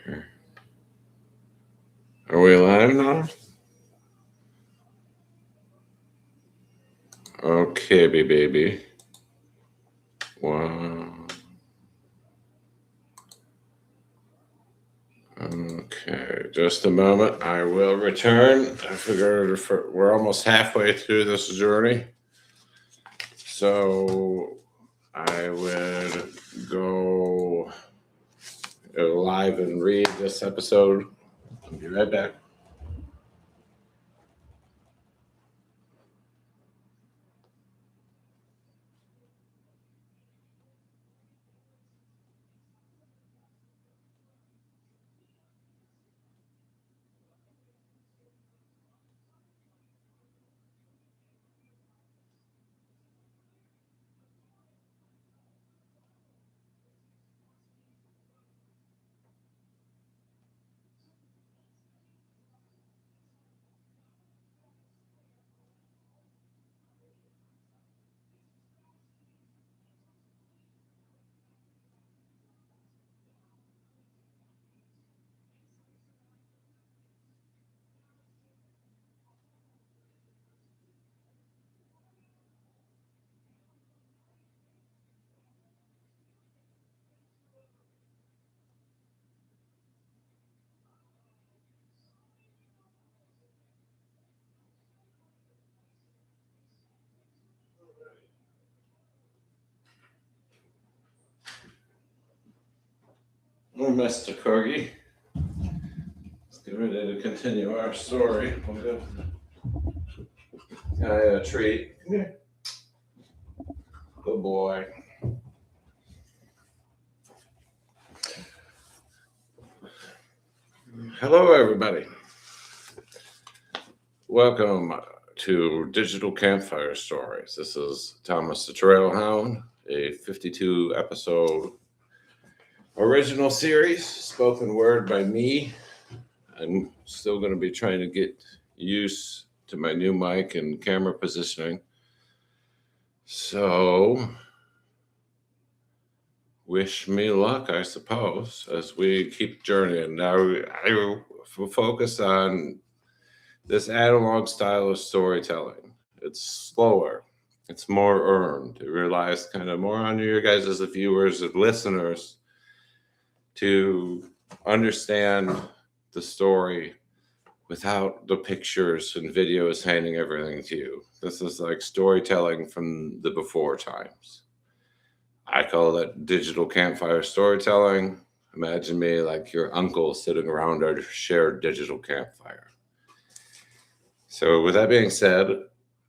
Are we live now? Okay, baby. Wow. Okay, just a moment. I will return. I figured we're almost halfway through this journey. So I would go live and read this episode. I'll be right back. Oh, Mr. Corgi. Let's get ready to continue our story. We'll go. Got a treat. Come here. Good boy. Hello, everybody. Welcome to Digital Campfire Stories. This is Thomas the Trailhound, a 52 episode original series, spoken word by me. I'm still going to be trying to get used to my new mic and camera positioning. So, wish me luck, I suppose, as we keep journeying. Now, I will focus on this analog style of storytelling. It's slower. It's more earned. It relies kind of more on you guys as the viewers and listeners to understand the story without the pictures and videos handing everything to you. This is like storytelling from the before times. I call it digital campfire storytelling. Imagine me like your uncle sitting around our shared digital campfire. So with that being said,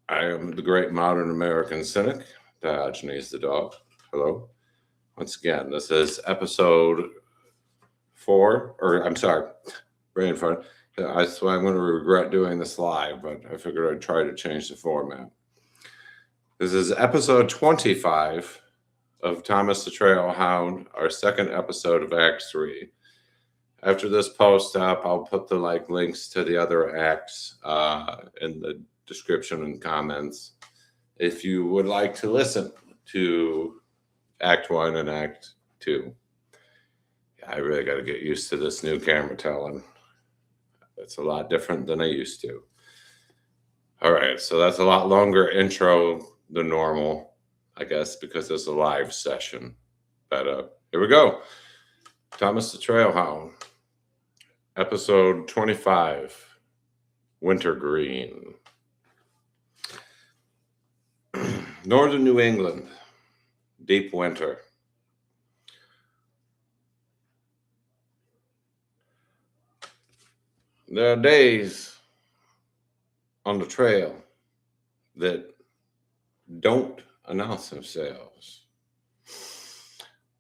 I am the great modern American cynic, Diogenes the dog. Hello. Once again, this is episode 4, or I'm sorry, brain fart. That's why I'm going to regret doing this live, but I figured I'd try to change the format. This is episode 25 of Thomas the Trailhound, our second episode of Act 3. After this post up, I'll put the links to the other acts in the description and comments. If you would like to listen to Act 1 and Act 2. I really got to get used to this new camera telling. It's a lot different than I used to. All right, so that's a lot longer intro than normal, I guess, because it's a live session. But here we go. Thomas the Trailhound, episode 25, Wintergreen. Northern New England, deep winter. There are days on the trail that don't announce themselves.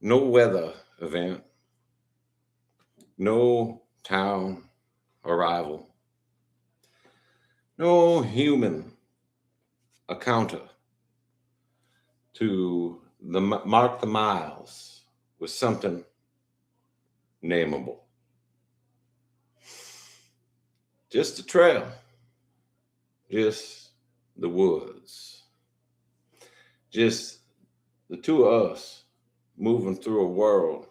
No weather event, no town arrival, no human encounter to mark the miles with something nameable. Just a trail, just the woods, just the two of us moving through a world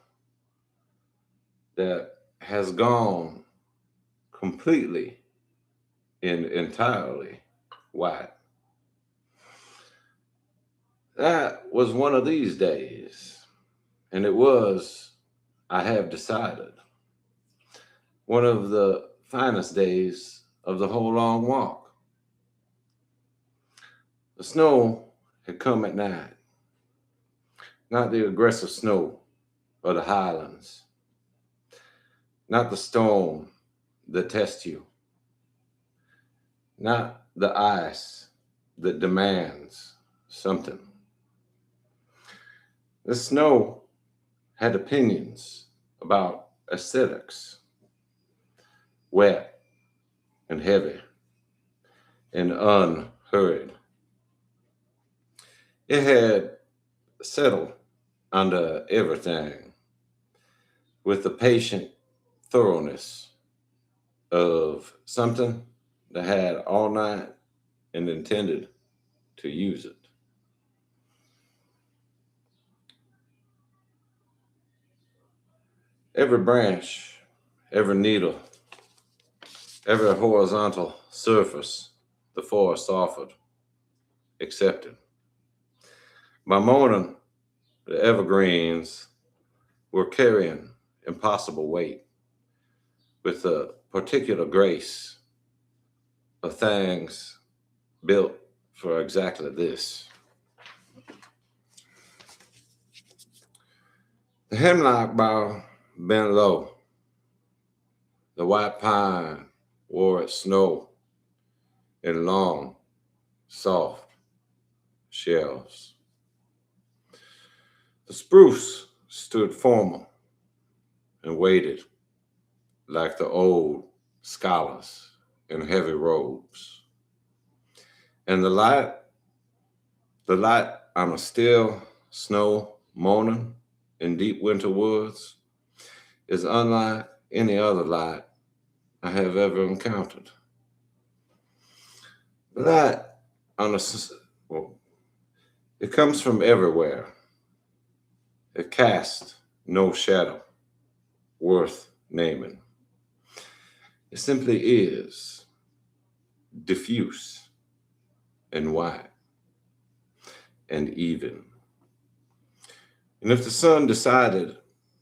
that has gone completely and entirely white. That was one of these days, and it was, I have decided, one of the finest days of the whole long walk. The snow had come at night, not the aggressive snow of the highlands, not the storm that tests you, not the ice that demands something. The snow had opinions about aesthetics, wet and heavy and unhurried. It had settled under everything with the patient thoroughness of something that had all night and intended to use it. Every branch, every needle, every horizontal surface the forest offered, accepted. By morning, the evergreens were carrying impossible weight with a particular grace of things built for exactly this. The hemlock bough bent low. The white pine wore its snow in long, soft shells. The spruce stood formal and waited like the old scholars in heavy robes. And the light on a still snow morning in deep winter woods is unlike any other light I have ever encountered. The light on a, well, it comes from everywhere. It casts no shadow worth naming. It simply is diffuse and white and even. And if the sun decided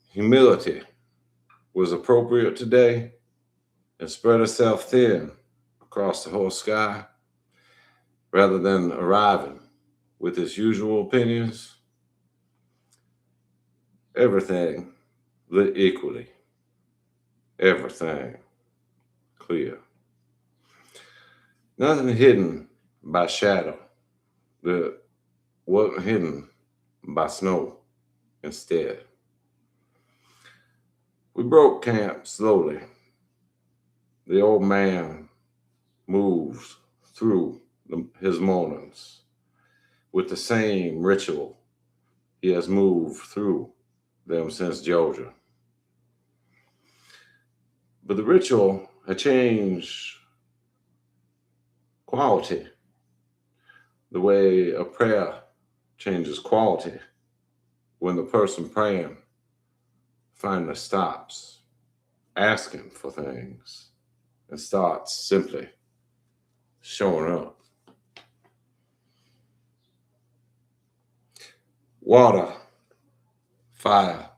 humility was appropriate today and spread itself thin across the whole sky, rather than arriving with its usual opinions, everything lit equally, everything clear. Nothing hidden by shadow that wasn't hidden by snow instead. We broke camp slowly. The old man moves through his mornings with the same ritual he has moved through them since Georgia. But the ritual had changed quality, the way a prayer changes quality when the person praying finally stops asking for things and starts simply showing up. Water, fire,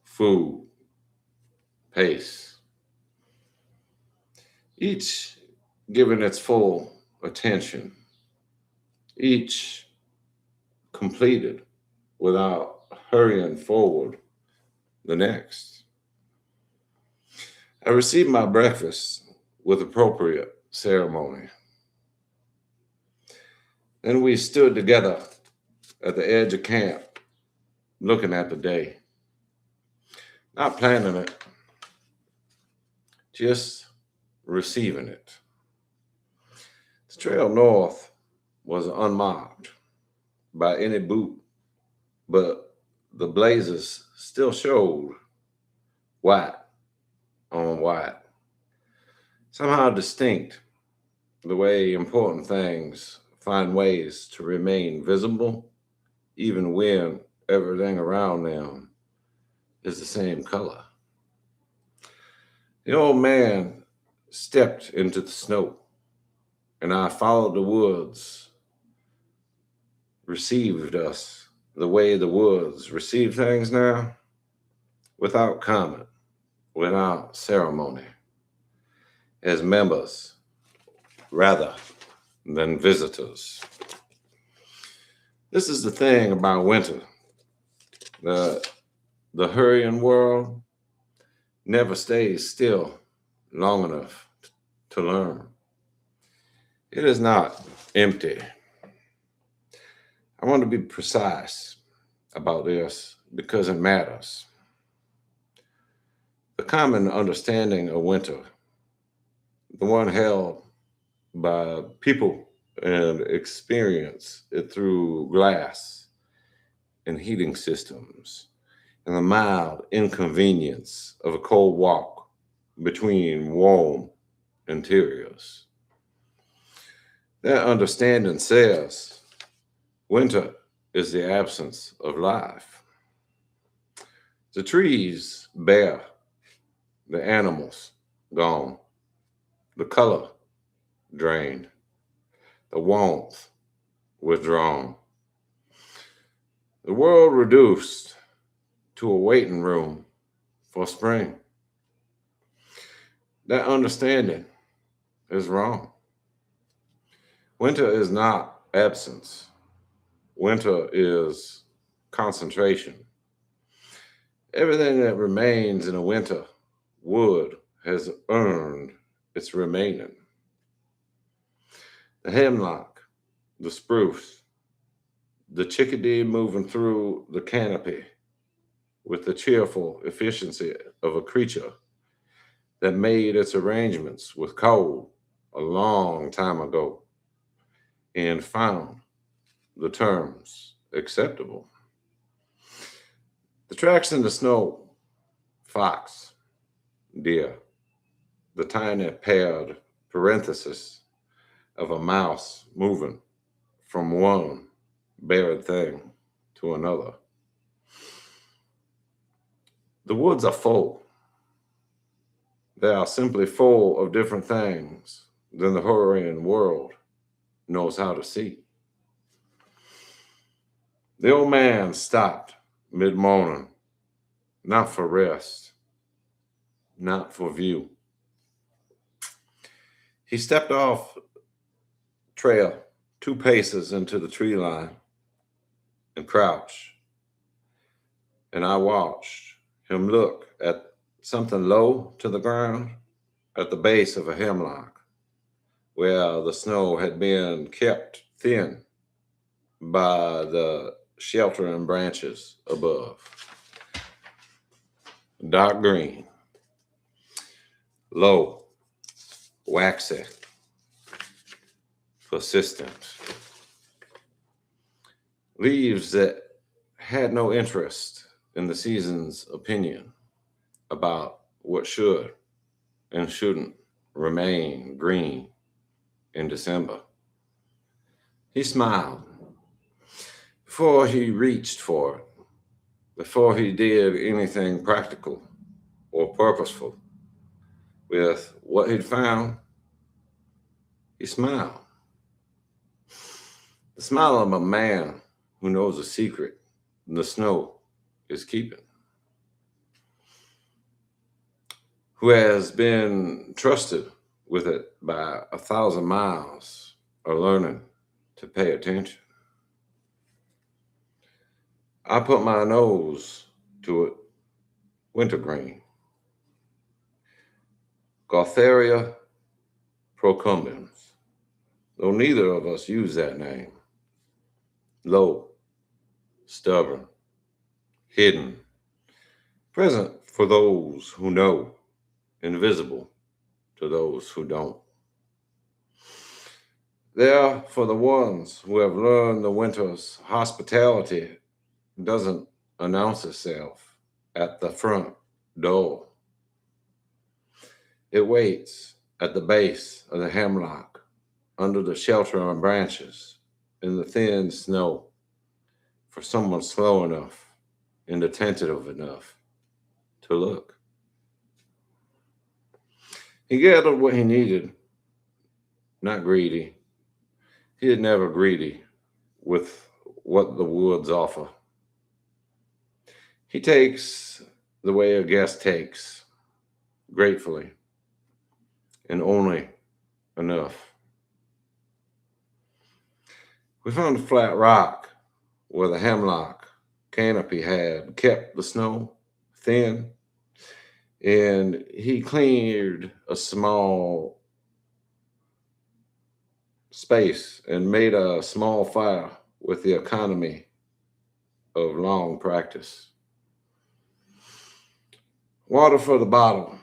food, pace. Each given its full attention. Each completed without hurrying forward the next. I received my breakfast with appropriate ceremony. Then we stood together at the edge of camp, looking at the day. Not planning it, just receiving it. The trail north was unmarked by any boot, but the blazes still showed white on white. Somehow distinct, the way important things find ways to remain visible, even when everything around them is the same color. The old man stepped into the snow, and I followed the woods, received us the way the woods receive things now, without comment, without ceremony, as members rather than visitors. This is the thing about winter. The, the hurrying world never stays still long enough to learn. It is not empty. I want to be precise about this because it matters. The common understanding of winter, the one held by people and experience it through glass and heating systems, and the mild inconvenience of a cold walk between warm interiors. That understanding says winter is the absence of life. The trees bare, the animals gone, the color drained, the warmth withdrawn. The world reduced to a waiting room for spring. That understanding is wrong. Winter is not absence. Winter is concentration. Everything that remains in a winter wood has earned its remaining. The hemlock, the spruce, the chickadee moving through the canopy with the cheerful efficiency of a creature that made its arrangements with cold a long time ago and found the terms acceptable. The tracks in the snow, fox, deer, the tiny paired parenthesis of a mouse moving from one buried thing to another. The woods are full. They are simply full of different things than the hurrying world knows how to see. The old man stopped mid-morning, not for rest, not for view. He stepped off trail 2 paces into the tree line and crouched, and I watched him look at something low to the ground at the base of a hemlock where the snow had been kept thin by the sheltering branches above. Dark green, low, waxy, persistent. Leaves that had no interest in the season's opinion about what should and shouldn't remain green in December. He smiled before he reached for it, before he did anything practical or purposeful with what he'd found. He smiled. The smile of a man who knows a secret the snow is keeping, who has been trusted with it by 1,000 miles of learning to pay attention. I put my nose to it, wintergreen, Gaultheria procumbens, though neither of us use that name. Low, stubborn, hidden, present for those who know, invisible to those who don't. There for the ones who have learned the winter's hospitality doesn't announce itself at the front door. It waits at the base of the hemlock, under the sheltering branches, in the thin snow, for someone slow enough and attentive enough to look. He gathered what he needed, not greedy. He is never greedy with what the woods offer. He takes the way a guest takes, gratefully, and only enough. We found a flat rock where the hemlock canopy had kept the snow thin, and he cleared a small space and made a small fire with the economy of long practice. Water for the bottle,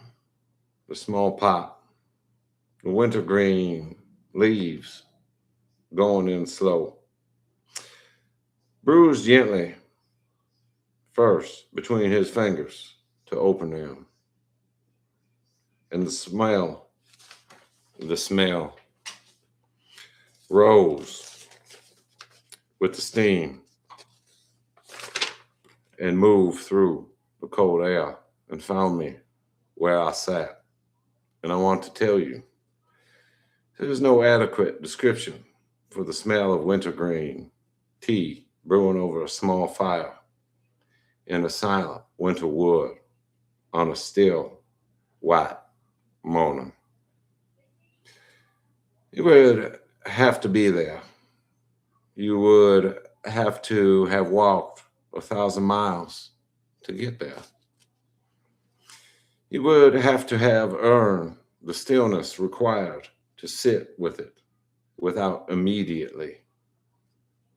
the small pot, the wintergreen leaves going in slow. Bruised gently first between his fingers to open them. And the smell rose with the steam and moved through the cold air and found me where I sat. And I want to tell you, there is no adequate description for the smell of wintergreen tea brewing over a small fire in a silent winter wood on a still, white morning. You would have to be there. You would have to have walked 1,000 miles to get there. You would have to have earned the stillness required to sit with it without immediately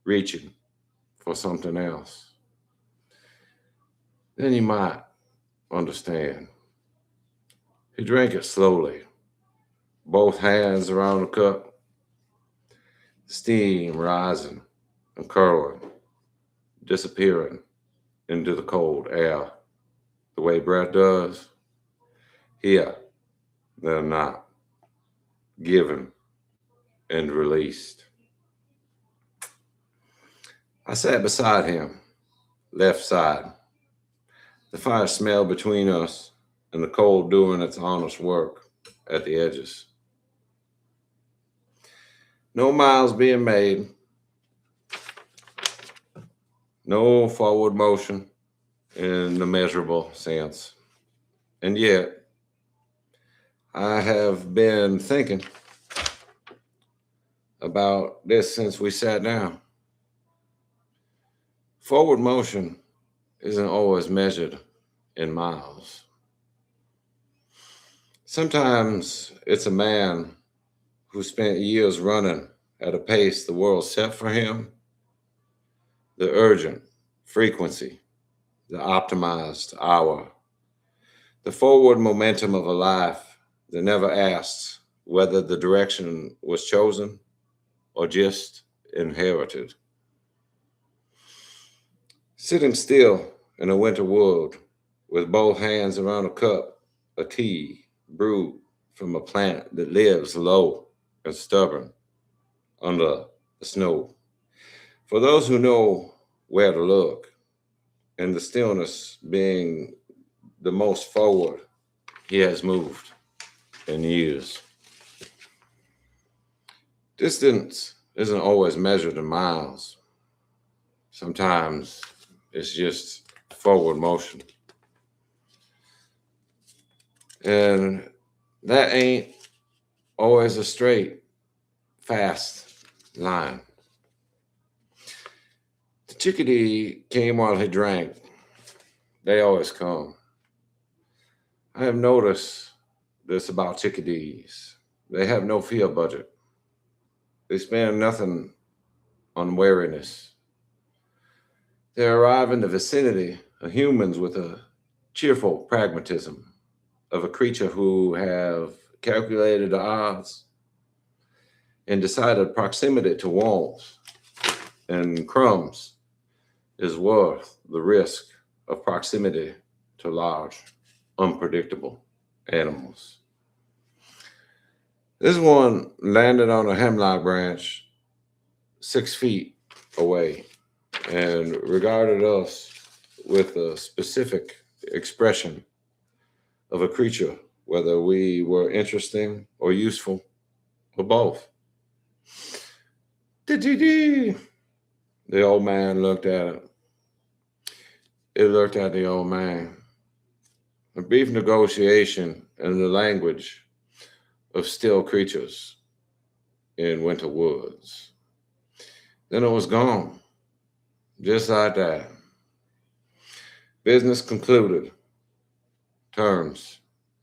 reaching for something else. Then you might understand. He drank it slowly, both hands around the cup, steam rising and curling, disappearing into the cold air, the way breath does. Here, they're not, given and released. I sat beside him, left side. The fire smelled between us and the cold doing its honest work at the edges. No miles being made, no forward motion in the measurable sense. And yet, I have been thinking about this since we sat down. Forward motion isn't always measured in miles. Sometimes it's a man who spent years running at a pace the world set for him, the urgent frequency, the optimized hour, the forward momentum of a life that never asks whether the direction was chosen or just inherited. Sitting still in a winter wood with both hands around a cup of tea brewed from a plant that lives low and stubborn under the snow. For those who know where to look, and the stillness being the most forward he has moved in years. Distance isn't always measured in miles. Sometimes it's just forward motion. And that ain't always a straight, fast line. The chickadee came while he drank. They always come. I have noticed this about chickadees. They have no fear budget. They spend nothing on wariness. They arrive in the vicinity of humans with a cheerful pragmatism of a creature who have calculated the odds and decided proximity to warmth and crumbs is worth the risk of proximity to large, unpredictable animals. This one landed on a hemlock branch 6 feet away and regarded us with a specific expression of a creature whether we were interesting or useful or both. Dee. The old man looked at it. It looked at the old man. A brief negotiation in the language of still creatures in winter woods. Then it was gone, just like that. Business concluded. Terms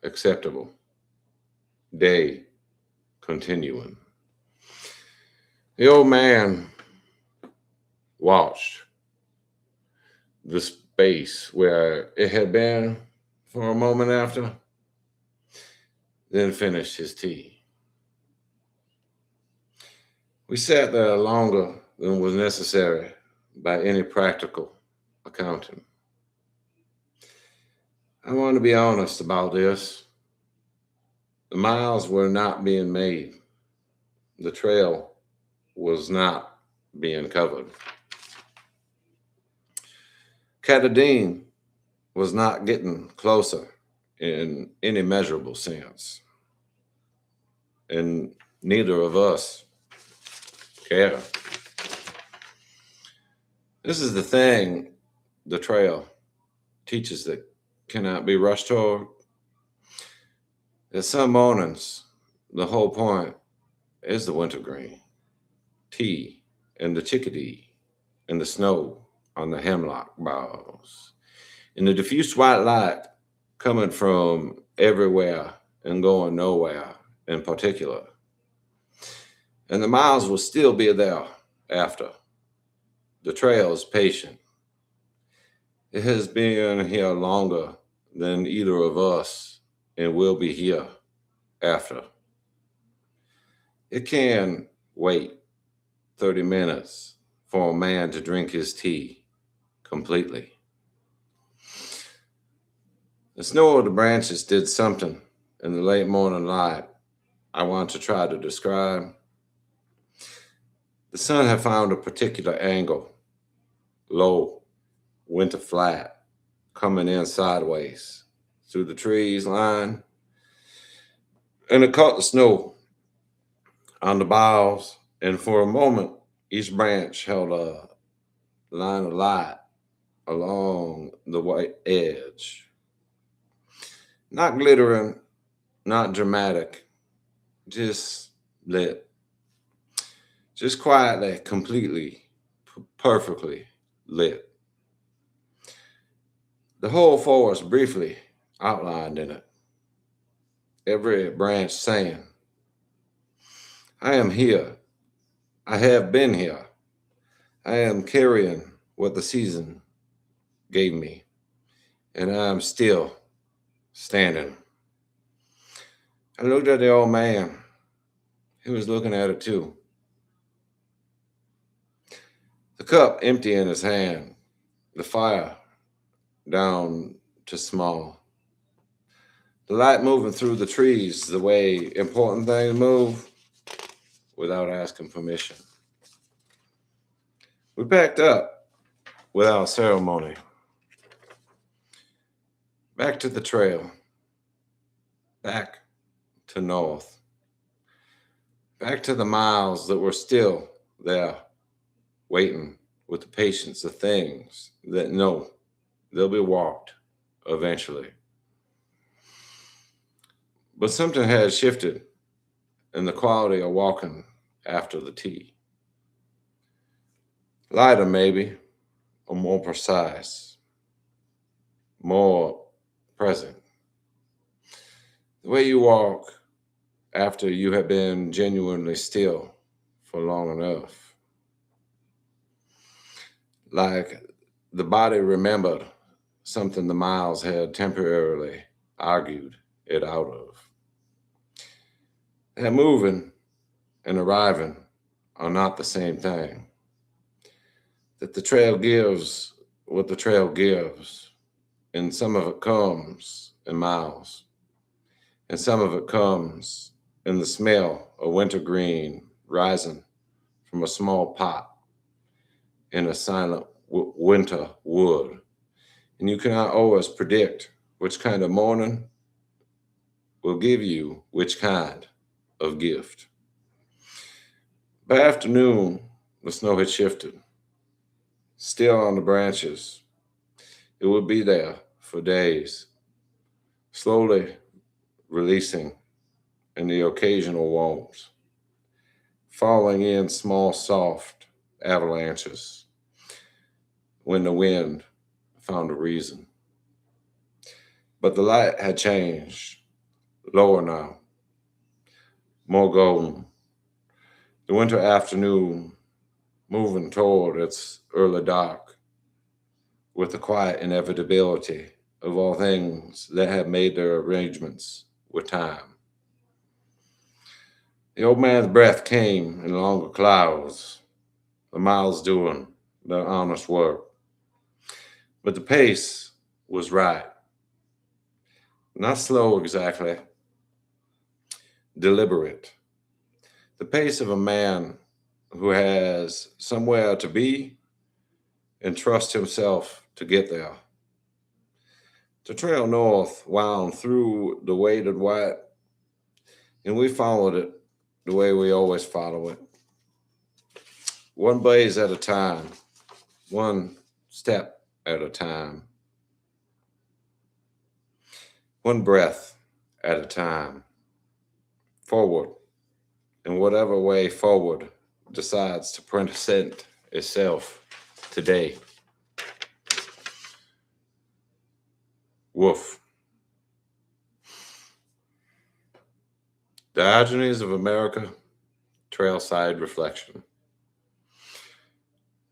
acceptable. Day continuing. The old man watched the space where it had been for a moment after, then finished his tea. We sat there longer than was necessary by any practical accounting. I want to be honest about this. The miles were not being made. The trail was not being covered. Chickadee was not getting closer in any measurable sense. And neither of us care. This is the thing the trail teaches that cannot be rushed toward. At some mornings, the whole point is the wintergreen, tea, and the chickadee, and the snow on the hemlock boughs, and the diffuse white light coming from everywhere and going nowhere in particular. And the miles will still be there after. The trail is patient. It has been here longer than either of us and will be here after. It can wait 30 minutes for a man to drink his tea completely. The snow of the branches did something in the late morning light I want to try to describe. The sun had found a particular angle, low, winter flat, coming in sideways through the trees line, and it caught the snow on the boughs, and for a moment, each branch held a line of light along the white edge. Not glittering, not dramatic, just lit. Just quietly, completely, perfectly lit. The whole forest briefly outlined in it. Every branch saying, I am here. I have been here. I am carrying what the season gave me, and I am still standing. I looked at the old man. He was looking at it too. The cup empty in his hand, the fire down to small. The light moving through the trees the way important things move without asking permission. We packed up without ceremony. Back to the trail. Back to north. Back to the miles that were still there, waiting with the patience of things that know they'll be walked eventually. But something had shifted in the quality of walking after the tea. Lighter, maybe, or more precise, more present. The way you walk after you have been genuinely still for long enough. Like the body remembered something the miles had temporarily argued it out of. That moving and arriving are not the same thing. That the trail gives what the trail gives, and some of it comes in miles, and some of it comes in the smell of wintergreen rising from a small pot in a silent winter wood. And you cannot always predict which kind of morning will give you which kind of gift. By afternoon, the snow had shifted, still on the branches. It would be there for days, slowly releasing in the occasional walls, falling in small, soft avalanches when the wind found a reason. But the light had changed, lower now, more golden. The winter afternoon moving toward its early dark with the quiet inevitability of all things that had made their arrangements with time. The old man's breath came in longer clouds, the miles doing their honest work. But the pace was right. Not slow exactly, deliberate. The pace of a man who has somewhere to be and trusts himself to get there. The trail north wound through the weighted white, and we followed it the way we always follow it. One blaze at a time, one step at a time, one breath at a time. Forward, in whatever way forward decides to present itself today. Woof. Diogenes of America, Trailside Reflection.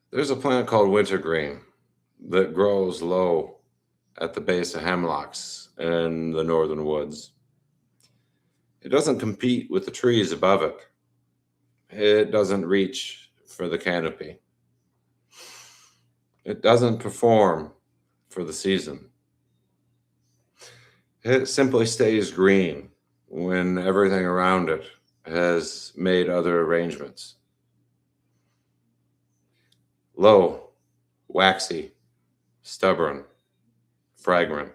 There's a plant called wintergreen that grows low at the base of hemlocks in the northern woods. It doesn't compete with the trees above it. It doesn't reach for the canopy. It doesn't perform for the season. It simply stays green when everything around it has made other arrangements. Low, waxy, stubborn, fragrant.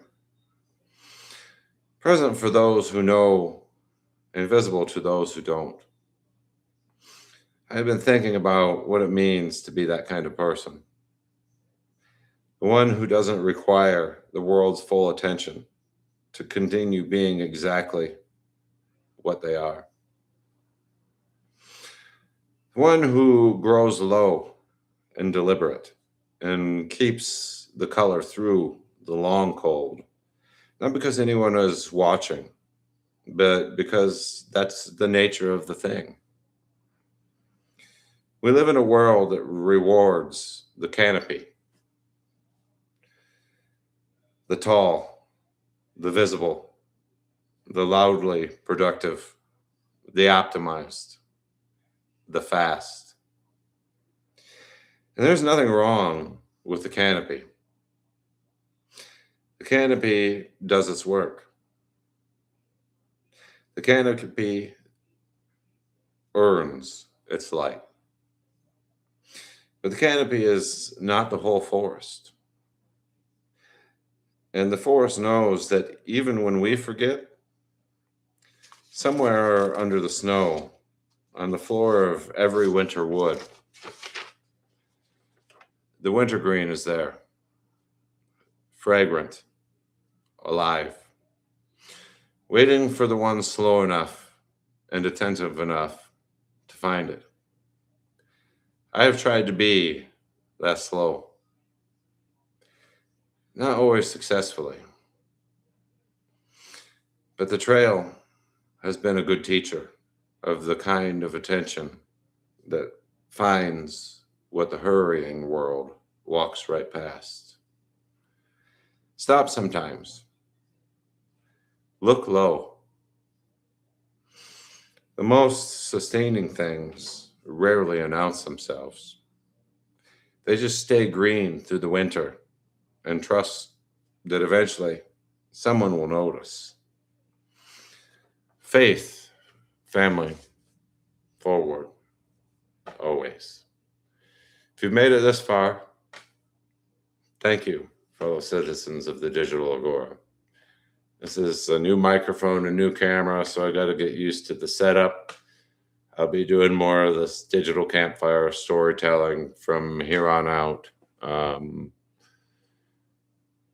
Present for those who know, invisible to those who don't. I've been thinking about what it means to be that kind of person. The one who doesn't require the world's full attention to continue being exactly what they are. The one who grows low and deliberate and keeps the color through the long cold. Not because anyone is watching, but because that's the nature of the thing. We live in a world that rewards the canopy, the tall, the visible, the loudly productive, the optimized, the fast. And there's nothing wrong with the canopy. The canopy does its work. The canopy earns its light. But the canopy is not the whole forest. And the forest knows that even when we forget, somewhere under the snow, on the floor of every winter wood, the wintergreen is there, fragrant, alive, waiting for the one slow enough and attentive enough to find it. I have tried to be that slow, not always successfully, but the trail has been a good teacher of the kind of attention that finds what the hurrying world walks right past. Stop sometimes. Look low. The most sustaining things rarely announce themselves. They just stay green through the winter and trust that eventually someone will notice. Faith, family, forward, always. If you've made it this far, thank you, fellow citizens of the digital agora. This is a new microphone, a new camera, so I got to get used to the setup. I'll be doing more of this digital campfire storytelling from here on out. Um,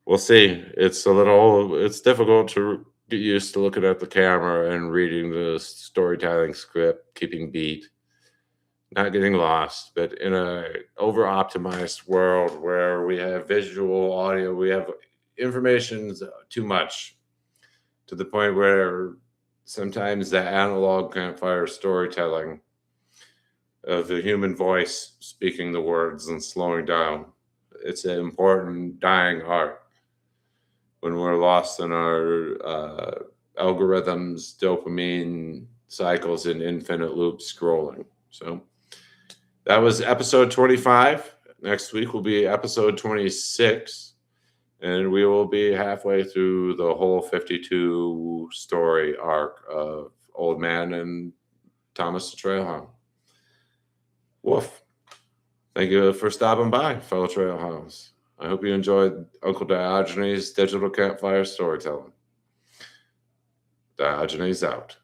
we'll see. It's difficult to get used to looking at the camera and reading the storytelling script, keeping beat, not getting lost. But in a over optimized world where we have visual, audio, we have information too much to the point where sometimes the analog campfire storytelling of the human voice speaking the words and slowing down. It's an important dying art when we're lost in our algorithms, dopamine cycles, and infinite loop scrolling. So that was episode 25. Next week will be episode 26, and we will be halfway through the whole 52 story arc of Old Man and Thomas the Trailhound. Woof. Thank you for stopping by, fellow Trailhounds. I hope you enjoyed Uncle Diogenes' digital campfire storytelling. Diogenes out.